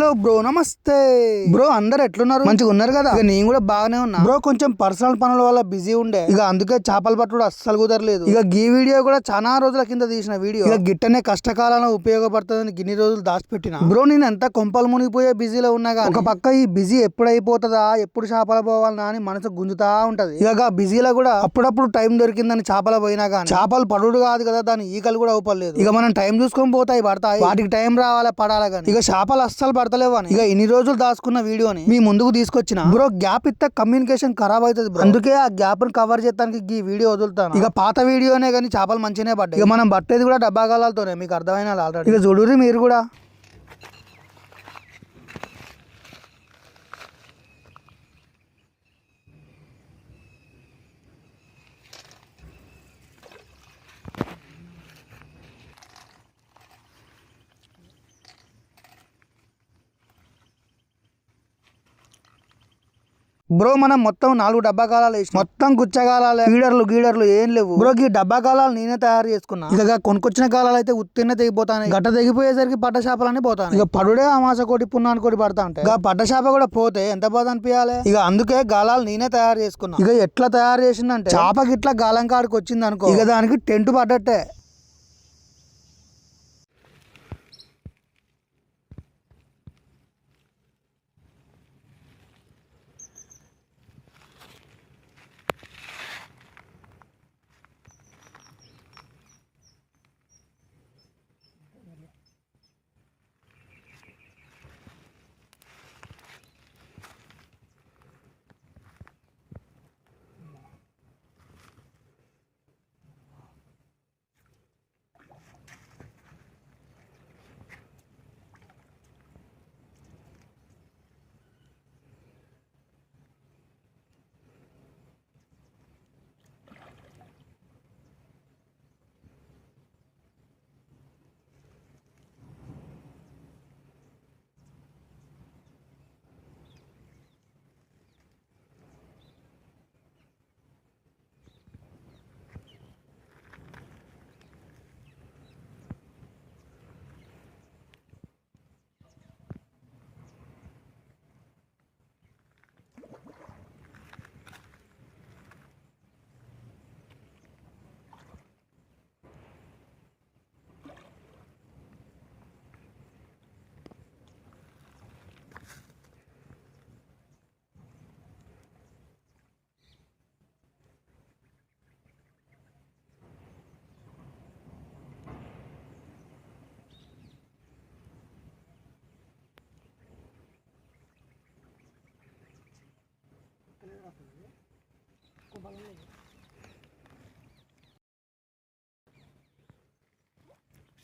Hello bro, నమస్తే bro. అందరు ఎట్లున్నారు? మంచిగా ఉన్నారు కదా? ఇక నేను కూడా బాగానే ఉన్నా బ్రో. కొంచెం పర్సనల్ పనుల వల్ల బిజీ ఉండే, ఇక అందుకే చేపలు పట్టుడు అస్సలు కుదరలేదు. ఇక ఈ వీడియో కూడా చాలా రోజుల కింద తీసిన వీడియో. ఇక గిట్టనే కష్టకాలంలో ఉపయోగపడుతుందని గిన్ని రోజులు దాచిపెట్టిన బ్రో. నేను ఎంత కొంపలు మునిగిపోయే బిజీలో ఉన్నాగా, ఒక పక్క ఈ బిజీ ఎప్పుడు అయిపోతుందా, ఎప్పుడు చేపలు పోవాలనా అని మనసు గుంజుతా ఉంటది. ఇక బిజీలో కూడా అప్పుడప్పుడు టైం దొరికిందని చేపలు పోయినా కానీ చేపలు పడుడు కాదు కదా, దాని ఈకలు కూడా అవుపలేదు. ఇక మనం టైం చూసుకొని పోతాయి, పడతాయి, వాటికి టైం రావాలి, పడాలి. కానీ ఇక చేపలు అస్సలు పడతలేవు అని ఇక ఇన్ని రోజులు దాచుకున్న వీడియోని మీ ముందుకు తీసుకొచ్చిన బ్రో. గ్యాప్ ఇస్తే కమ్యూనికేషన్ ఖరాబ్ అవుతుంది బ్రో, అందుకే ఆ గ్యాప్ ని కవర్ చేయడానికి ఈ వీడియో వదులుతాను. ఇక పాత వీడియోనే కానీ చేపలు మంచిగానే పడ్డాయి. ఇక మనం పట్టేది కూడా డబ్బా గాలాలతోనే, మీకు అర్థమైన ఆల్రెడీ. ఇక చూడుర్రి మీరు కూడా. బ్రో మనం మొత్తం 4 డబ్బా కాలాలు వేసి మొత్తం గుచ్చగాలాలే, గీడర్లు ఏం లేవు బ్రో. ఈ డబ్బా కాలాలు నేనే తయారు చేసుకున్నా. ఇక కొనుకొచ్చిన కాలాలు అయితే ఉత్తినే తెగిపోతాయి. గట్ట తెగిపోయేసరికి పట్ట చేపలని పోతాయి. ఇక పడుడే అమాస కోటి పున్నాను కోటి పడతా ఉంటాయి. ఇక పట్ట చేప కూడా పోతే ఎంత బాధ అనిపించాలి. ఇక అందుకే గాలాలు నేనే తయారు చేసుకున్నా. ఇక ఎట్లా తయారు చేసిందంటే, చేపకి ఇట్లా గాలం కాడికి వచ్చింది అనుకో, ఇక దానికి టెంట్ పడ్డట్టే.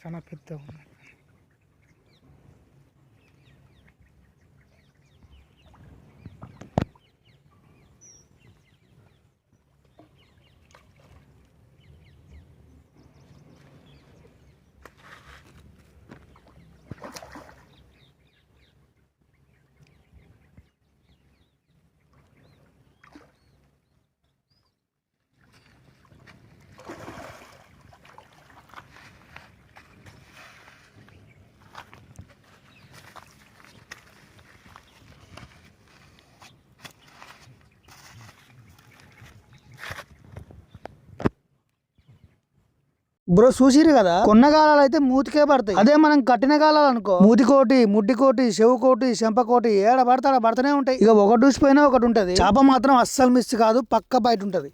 చాలా పెద్ద ఉంది. బ్రో చూసిరు కదా, కొన్న గాలాలు అయితే మూతికే పడతాయి. అదే మనం కట్టిన గాలాలు అనుకో, మూతికోటి, ముడ్డికోటి, చెవుకోటి, చెంపకోటి, ఏడ పడతాడ పడతానే ఉంటాయి. ఇక ఒకటి చూసిపోయినా ఒకటి ఉంటది. చేప మాత్రం అస్సలు మిస్ కాదు, పక్క బయట ఉంటది.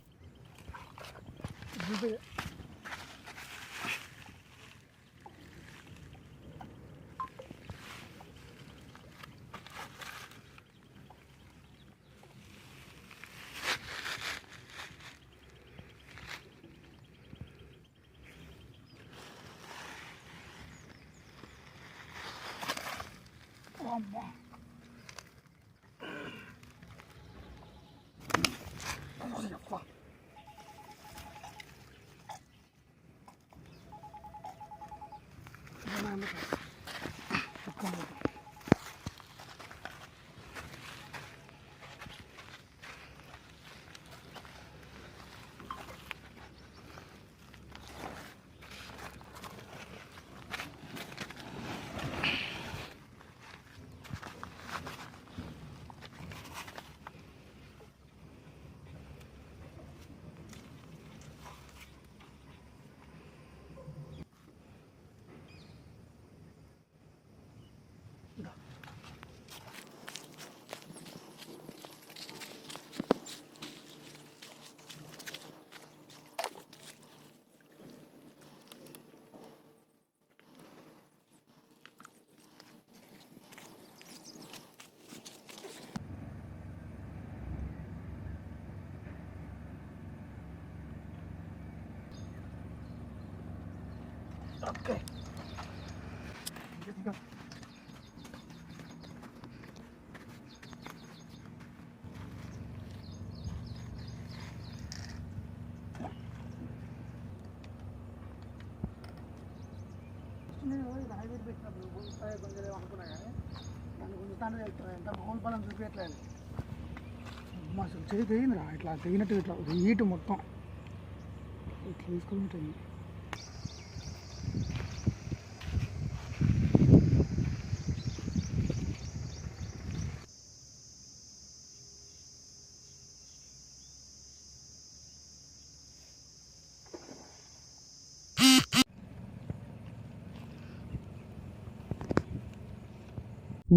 ఓకే. హైవేట్ పెట్టినప్పుడు గుంజుతాయి గుంజలేము అనుకున్నా కానీ నన్ను గుంజుతానే వెళ్తున్నా ఎంత మామూలు బలం చూపించట్లేదు. అసలు చేయి తెగిందిరా, ఇట్లా తెగినట్టు ఇట్లా హీట్ మొత్తం ఇట్లా తీసుకొని ఉంటుంది.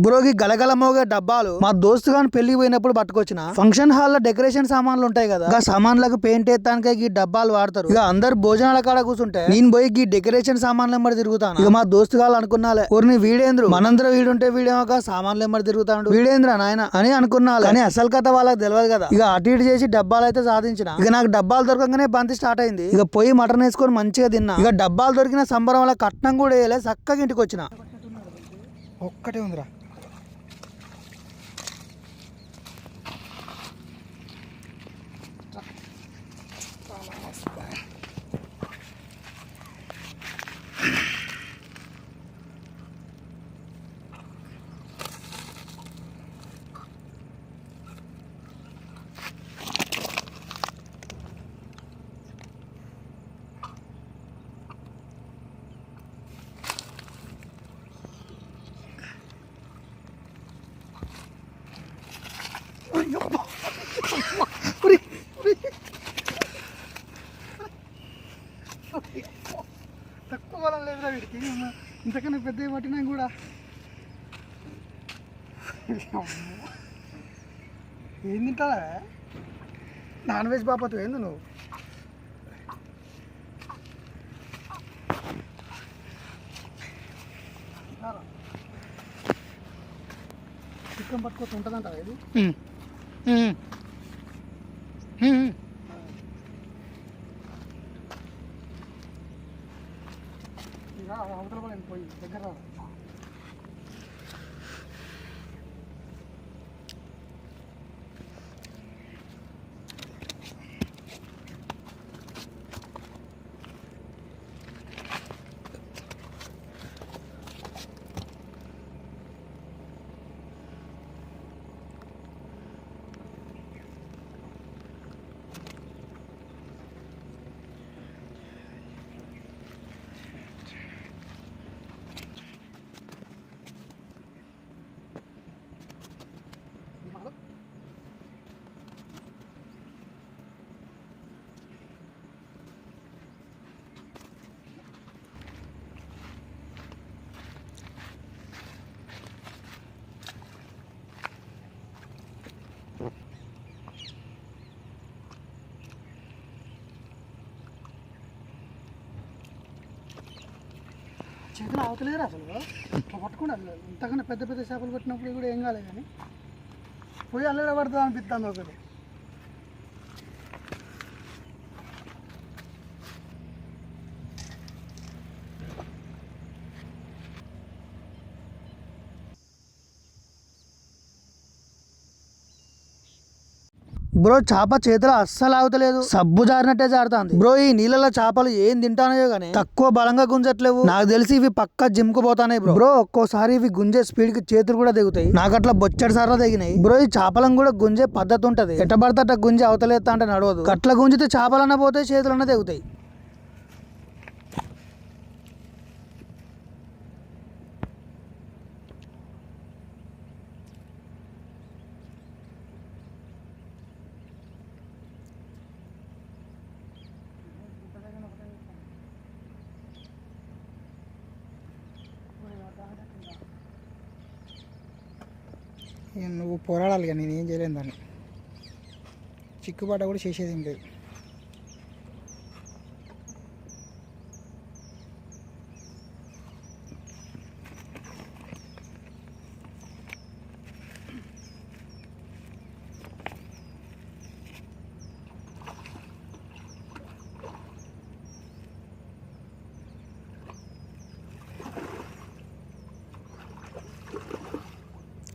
బ్రోకి గలగల మోగే డబ్బాలు మా దోస్తు గాని పెళ్లికి పోయినప్పుడు పట్టుకొచ్చిన. ఫంక్షన్ హాల్ లో డెకరేషన్ సామాన్లు ఉంటాయి కదా, ఆ సామాన్లకు పెయింట్ ఎత్తానికే ఈ డబ్బాలు వాడతారు. ఇక అందరు భోజనాల కాడ కూర్చుంటే నేను పోయి ఈ డెకరేషన్ సామాన్లు ఎంబడి తిరుగుతాను. ఇక మా దోస్తు గాలు అనుకున్నాలే, ఊరిని వీడేంద్రు మనందరం వీడుంటే వీడేమో సామాన్లు ఎంబడి తిరుగుతాడు, వీడేంద్ర నాయన అని అనుకున్నాను. కానీ అసలు కథ వాళ్ళకి తెలియదు కదా. ఇక అటు ఇటు చేసి డబ్బాలు అయితే సాధించిన. ఇక నాకు డబ్బాలు దొరకగానే బంతి స్టార్ట్ అయింది. ఇక పోయి మటన్ వేసుకొని మంచిగా తిన్నా. ఇక డబ్బాలు దొరికిన సంబరం వల్ల కట్నం కూడా వేయలే, చక్కగా ఇంటికి వచ్చిన. ఒక్కటే ఉందిరా. తక్కువ బలం లేదురా వీడికి, ఇంతకన్నా పెద్ద పట్టినా కూడా. ఏం తింటావా? నాన్ వెజ్ బాపతు ఏంది నువ్వు? చికెన్ పట్టుకోవచ్చు ఉంటుందంటావా ఇది? అవతల కూడా పోయి దగ్గర చేతులు అవతలేరు అసలు. ఇట్లా పట్టుకుండా ఇంతకన్నా పెద్ద పెద్ద చేపలు పట్టినప్పుడు కూడా ఏం కాలేదు, కానీ పోయి అల్లడ పడుతుంది అనిపిస్తుంది ఒకటి. బ్రో చేప చేతిలో అస్సలు ఆగుతలేదు, సబ్బు జారినట్టే జారుతుంది. బ్రో ఈ నీళ్ళలో చేపలు ఏం తింటానో గానీ తక్కువ బలంగా గుంజట్లేవు. నాకు తెలిసి ఇవి పక్క జిమ్ కు పోతాయి బ్రో. ఒక్కోసారి ఇవి గుంజే స్పీడ్ కి చేతులు కూడా దిగుతాయి. నాకు అట్లా బొచ్చడి సార్లు దిగినాయి బ్రో. ఈ చేపలను కూడా గుంజే పద్ధతి ఉంటది. ఎట్టబడతట గుంజి అవతలేస్తా అంటే నడవదు. అట్లా గుంజితే చేపలన్నా పోతాయి, చేతులన్నా దిగుతాయి. నువ్వు పోరాడాలి కానీ నేను ఏం చేయలేను దాన్ని. చిక్కుబాట కూడా చేసేది ఏం లేదు.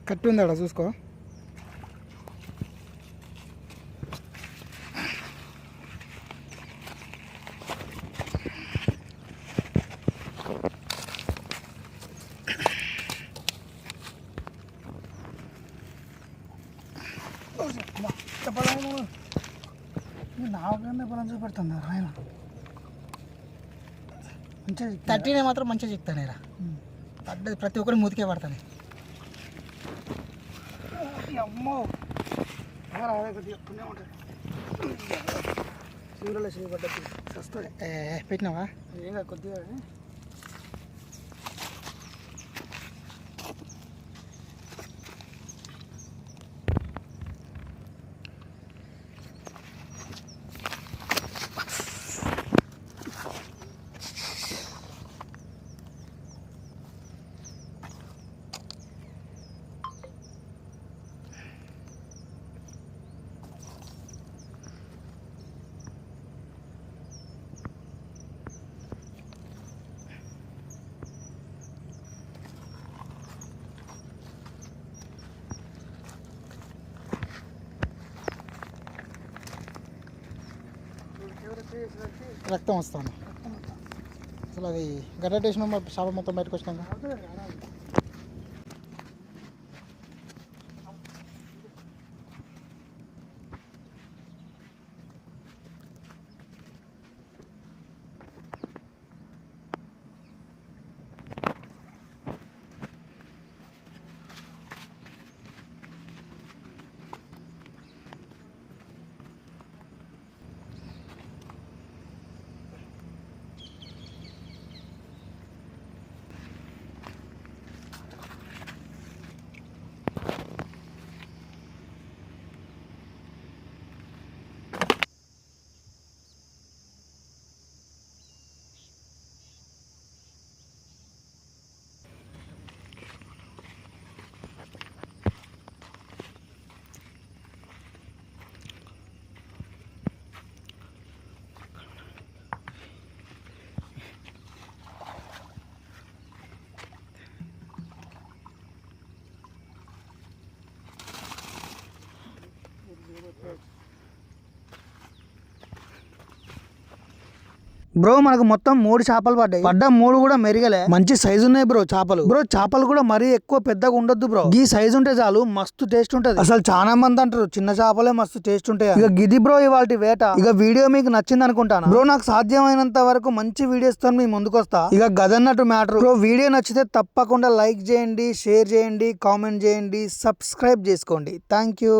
కట్టి ఉందాడా చూసుకో. నాకన్నా పొలం చూపెడుతుంది ఆయన మంచిగా తట్టినే మాత్రం మంచిగా చెప్తాను రా. పడ్డది ప్రతి ఒక్కరి మూతికే పడతాను. అమ్మో సూర్యులో చేయబడ్డది వస్తుంది. పెట్టినావా ఏం కాదు కొద్దిగా. రక్తం వస్తాను అసలు. అది గడ్డ వేసిన చేప మొత్తం బయటకు వచ్చినాక బ్రో మనకు మొత్తం 3 చేపలు పడ్డాయి. 3 కూడా మెరిగలే, మంచి సైజు ఉన్నాయి బ్రో చేపలు. బ్రో చేపలు కూడా మరీ ఎక్కువ పెద్దగా ఉండొద్దు బ్రో. ఈ సైజు ఉంటే చాలు, మస్తు టేస్ట్ ఉంటది. అసలు చాలా మంది అంటారు చిన్న చేపలే మస్తు టేస్ట్ ఉంటాయి. ఇక గిది బ్రో ఇవాళ వేట. ఇక వీడియో మీకు నచ్చింది అనుకుంటాను బ్రో. నాకు సాధ్యమైనంత వరకు మంచి వీడియోస్ తో మీ ముందుకు వస్తా. ఇక గదన్నట్టు మ్యాటర్ బ్రో. వీడియో నచ్చితే తప్పకుండా లైక్ చేయండి, షేర్ చేయండి, కామెంట్ చేయండి, సబ్స్క్రైబ్ చేసుకోండి. Thank you.